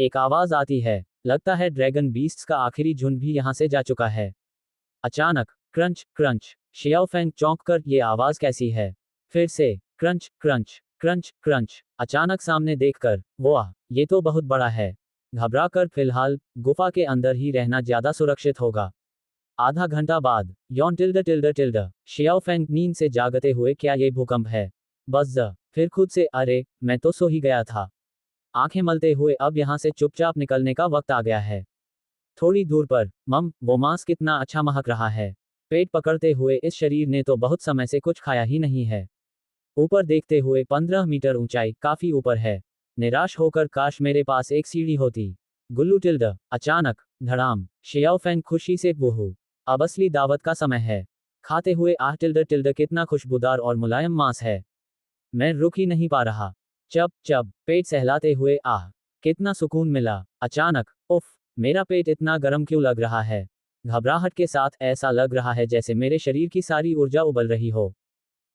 एक आवाज आती है। लगता है ड्रैगन बीस्ट्स का आखिरी झुंड भी यहाँ से जा चुका है। अचानक क्रंच क्रंच। शियाओफेंग चौंक कर, ये आवाज कैसी है? फिर से क्रंच क्रंच क्रंच क्रंच। अचानक सामने देखकर, वाह, ये तो बहुत बड़ा है। घबराकर फिलहाल गुफा के अंदर ही रहना ज्यादा सुरक्षित होगा। आधा घंटा बाद यौन टिल्ड टिल्ड टिल्ड। शियाओफेंग नींद से जागते हुए, क्या ये भूकंप है? बस फिर खुद से, अरे मैं तो सो ही गया था। आंखें मलते हुए, अब यहाँ से चुपचाप निकलने का वक्त आ गया है। थोड़ी दूर पर, वो मांस कितना अच्छा महक रहा है। पेट पकड़ते हुए, इस शरीर ने तो बहुत समय से कुछ खाया ही नहीं है। ऊपर देखते हुए 15 मीटर ऊंचाई काफी ऊपर है। निराश होकर, काश मेरे पास एक सीढ़ी होती। गुल्लू टिल्ड। अचानक धड़ाम। शियाओफेंग खुशी से, बूहू, अब असली दावत का समय है। खाते हुए, आह टिल्ड टिल्ड, कितना खुशबूदार और मुलायम मांस है। मैं रुक ही नहीं पा रहा। चप चप, पेट सहलाते हुए, आह कितना सुकून मिला। अचानक, उफ, मेरा पेट इतना गर्म क्यों लग रहा है? घबराहट के साथ ऐसा लग रहा है जैसे मेरे शरीर की सारी ऊर्जा उबल रही हो।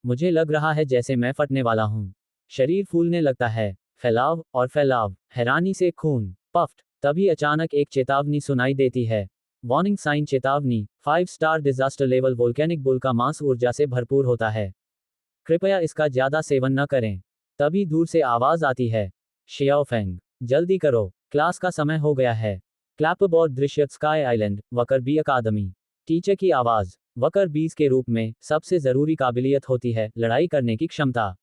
मुझे लग रहा है जैसे मैं फटने वाला हूँ। शरीर फूलने लगता है। फैलाव और फैलाव, हैरानी से खून पफ्ट। तभी अचानक एक चेतावनी सुनाई देती है। वार्निंग साइन, चेतावनी, 5 star disaster level. Volcanic bull का मांस ऊर्जा से भरपूर होता है, कृपया इसका ज्यादा सेवन न करें। तभी दूर से आवाज आती है, शियाओफेंग, जल्दी करो, क्लास का समय हो गया है। क्लैपबोर्ड दृश्य, स्काई आइलैंड, वकर बी अकादमी। टीचर की आवाज। वकर बीज के रूप में सबसे जरूरी काबिलियत होती है लड़ाई करने की क्षमता।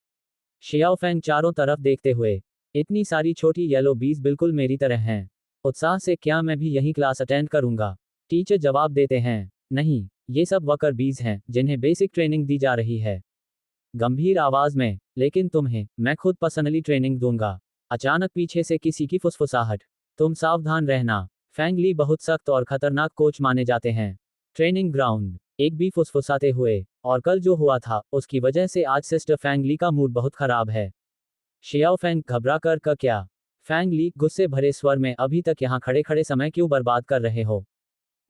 शियाओफेंग चारों तरफ देखते हुए, इतनी सारी छोटी येलो बीज बिल्कुल मेरी तरह हैं। उत्साह से, क्या मैं भी यही क्लास अटेंड करूंगा? टीचर जवाब देते हैं, नहीं, ये सब वकर बीज हैं जिन्हें बेसिक ट्रेनिंग दी जा रही है। गंभीर आवाज में, लेकिन तुम्हें मैं खुद पर्सनली ट्रेनिंग दूंगा। अचानक पीछे से किसी की फुसफुसाहट। तुम सावधान रहना, फेंग ली बहुत सख्त और खतरनाक कोच माने जाते हैं। Training ground. एक भी फुसफुसाते हुए, और कल जो हुआ था उसकी वजह से आज सिस्टर फेंग ली का मूड बहुत खराब है। शियाओफेंग घबरा कर, का क्या? फेंग ली गुस्से भरे स्वर में, अभी तक यहाँ खड़े खड़े समय क्यों बर्बाद कर रहे हो?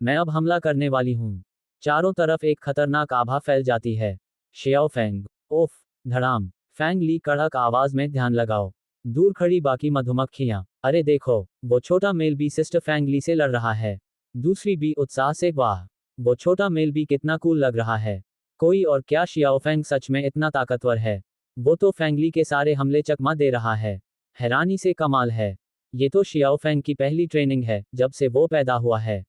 मैं अब हमला करने वाली हूँ। चारों तरफ एक खतरनाक आभा फैल जाती है। शियाओफेंग, ओफ, धड़ाम। फेंग ली कड़क आवाज में, ध्यान लगाओ। दूर खड़ी बाकी मधुमक्खियां, अरे देखो, वो छोटा मेल बी सिस्टर फेंग ली से लड़ रहा है। दूसरी बी उत्साह से, वाह, वो छोटा मेल बी कितना कूल लग रहा है। कोई और क्या? शियाओफेंग सच में इतना ताकतवर है? वो तो फेंग ली के सारे हमले चकमा दे रहा है। हैरानी से, कमाल है। ये तो शियाओफेंग की पहली ट्रेनिंग है जब से वो पैदा हुआ है।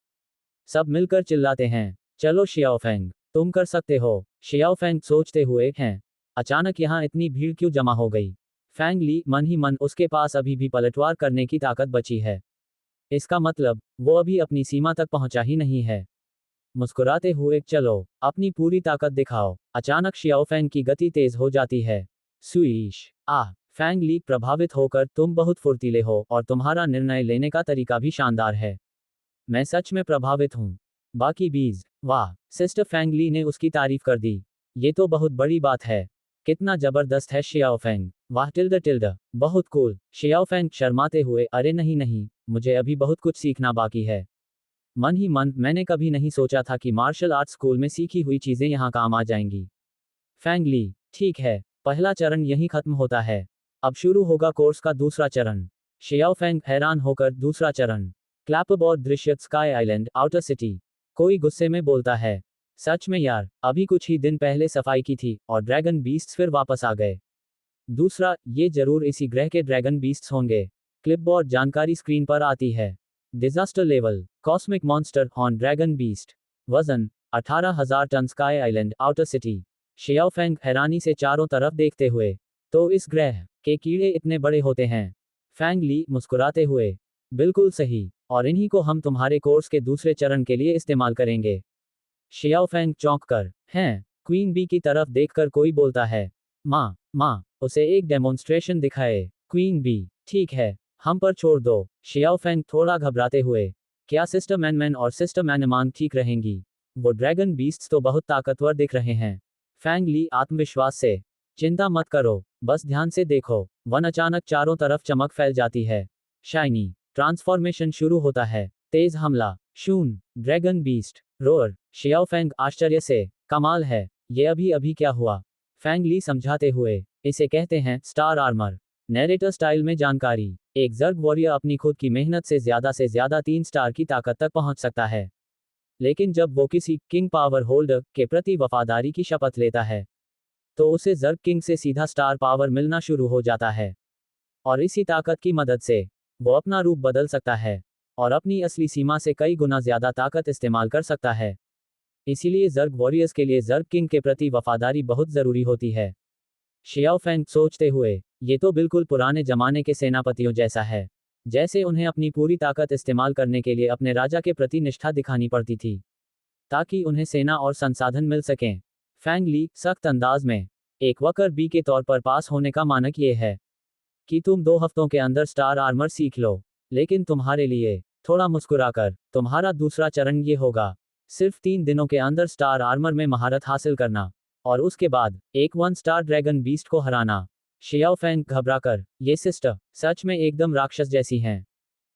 सब मिलकर चिल्लाते हैं, चलो शियाओफेंग, तुम कर सकते हो। शियाओफेंग सोचते हुए हैं, अचानक यहाँ इतनी भीड़ क्यों जमा हो गई? फेंग ली मन ही मन, उसके पास अभी भी पलटवार करने की ताकत बची है। इसका मतलब, वो अभी अपनी सीमा तक पहुंचा ही नहीं है। मुस्कुराते हुए, चलो, अपनी पूरी ताकत दिखाओ। अचानक शियाओफेंग की गति तेज हो जाती है। स्वीश, आह। फेंग ली प्रभावित होकर, तुम बहुत फुर्तीले हो और तुम्हारा निर्णय लेने का तरीका भी शानदार है। मैं सच में प्रभावित हूँ। बाकी बीज, वाह, सिस्टर फेंग ली ने उसकी तारीफ कर दी। ये तो बहुत बड़ी बात है। कितना जबरदस्त है शियाओफेंग, वाह टिल्ड टिल्ड, बहुत कूल। शियाओफेंग शर्माते हुए, अरे नहीं नहीं, मुझे अभी बहुत कुछ सीखना बाकी है। मन ही मन, मैंने कभी नहीं सोचा था कि मार्शल आर्ट्स स्कूल में सीखी हुई चीजें यहाँ काम आ जाएंगी। फेंग ली, ठीक है, पहला चरण यहीं खत्म होता है। अब शुरू होगा कोर्स का दूसरा चरण। शियाओफेंग हैरान होकर, दूसरा चरण? क्लैपबोर्ड दृश्य, स्काई आइलैंड, आउटर सिटी। कोई गुस्से में बोलता है, सच में यार, अभी कुछ ही दिन पहले सफाई की थी और ड्रैगन बीस्ट्स फिर वापस आ गए। दूसरा, ये जरूर इसी ग्रह के ड्रैगन बीस्ट्स होंगे। क्लिपबोर्ड जानकारी स्क्रीन पर आती है। Disaster level, cosmic monster horn dragon beast. वजन 18,000 ton, sky island, outer city. Xiaofeng हैरानी से चारों तरफ देखते हुए, तो इस ग्रह के कीड़े इतने बड़े होते हैं? फेंग ली मुस्कुराते हुए, बिल्कुल सही, और इन्हीं को हम तुम्हारे कोर्स के दूसरे चरण के लिए इस्तेमाल करेंगे। शियाओफेंग चौंक कर, हैं? क्वीन बी की तरफ देखकर कोई बोलता है, माँ, उसे एक डेमोन्स्ट्रेशन दिखाए। क्वीन बी, ठीक है, हम पर छोड़ दो। शियाओफेंग थोड़ा घबराते हुए, क्या सिस्टर मैनमैन और सिस्टर मैनमान ठीक रहेंगी? वो ड्रैगन बीस्ट्स तो बहुत ताकतवर दिख रहे हैं। फेंग ली आत्मविश्वास से, चिंता मत करो, बस ध्यान से देखो। वन अचानक चारों तरफ चमक फैल जाती है। शाइनी ट्रांसफॉर्मेशन शुरू होता है। तेज हमला, शून, ड्रैगन बीस्ट, रोअर। शियाओफेंग आश्चर्य से, कमाल है, ये अभी अभी क्या हुआ? फेंग ली समझाते हुए, इसे कहते हैं स्टार आर्मर। नैरेटर स्टाइल में जानकारी। एक जर्ग वॉरियर अपनी खुद की मेहनत से ज़्यादा 3 स्टार की ताकत तक पहुंच सकता है। लेकिन जब वो किसी किंग पावर होल्डर के प्रति वफादारी की शपथ लेता है, तो उसे जर्ग किंग से सीधा स्टार पावर मिलना शुरू हो जाता है। और इसी ताकत की मदद से वो अपना रूप बदल सकता है और अपनी असली सीमा से कई गुना ज़्यादा ताकत इस्तेमाल कर सकता है। इसीलिए जर्ग वॉरियर्स के लिए जर्ग किंग के प्रति वफादारी बहुत ज़रूरी होती है। शियाओ फेंग सोचते हुए, ये तो बिल्कुल पुराने जमाने के सेनापतियों जैसा है, जैसे उन्हें अपनी पूरी ताकत इस्तेमाल करने के लिए अपने राजा के प्रति निष्ठा दिखानी पड़ती थी, ताकि उन्हें सेना और संसाधन मिल सकें। फैंग ली सख्त अंदाज में, एक वर्कर बी के तौर पर पास होने का मानक ये है कि तुम 2 हफ्तों के अंदर स्टार आर्मर सीख लो। लेकिन तुम्हारे लिए, थोड़ा मुस्कुराकर, तुम्हारा दूसरा चरण ये होगा, सिर्फ 3 दिनों के अंदर स्टार आर्मर में महारत हासिल करना, और उसके बाद एक 1 स्टार ड्रैगन बीस्ट को हराना। शियाओ फैंग घबराकर, ये सिस्टर सच में एकदम राक्षस जैसी हैं।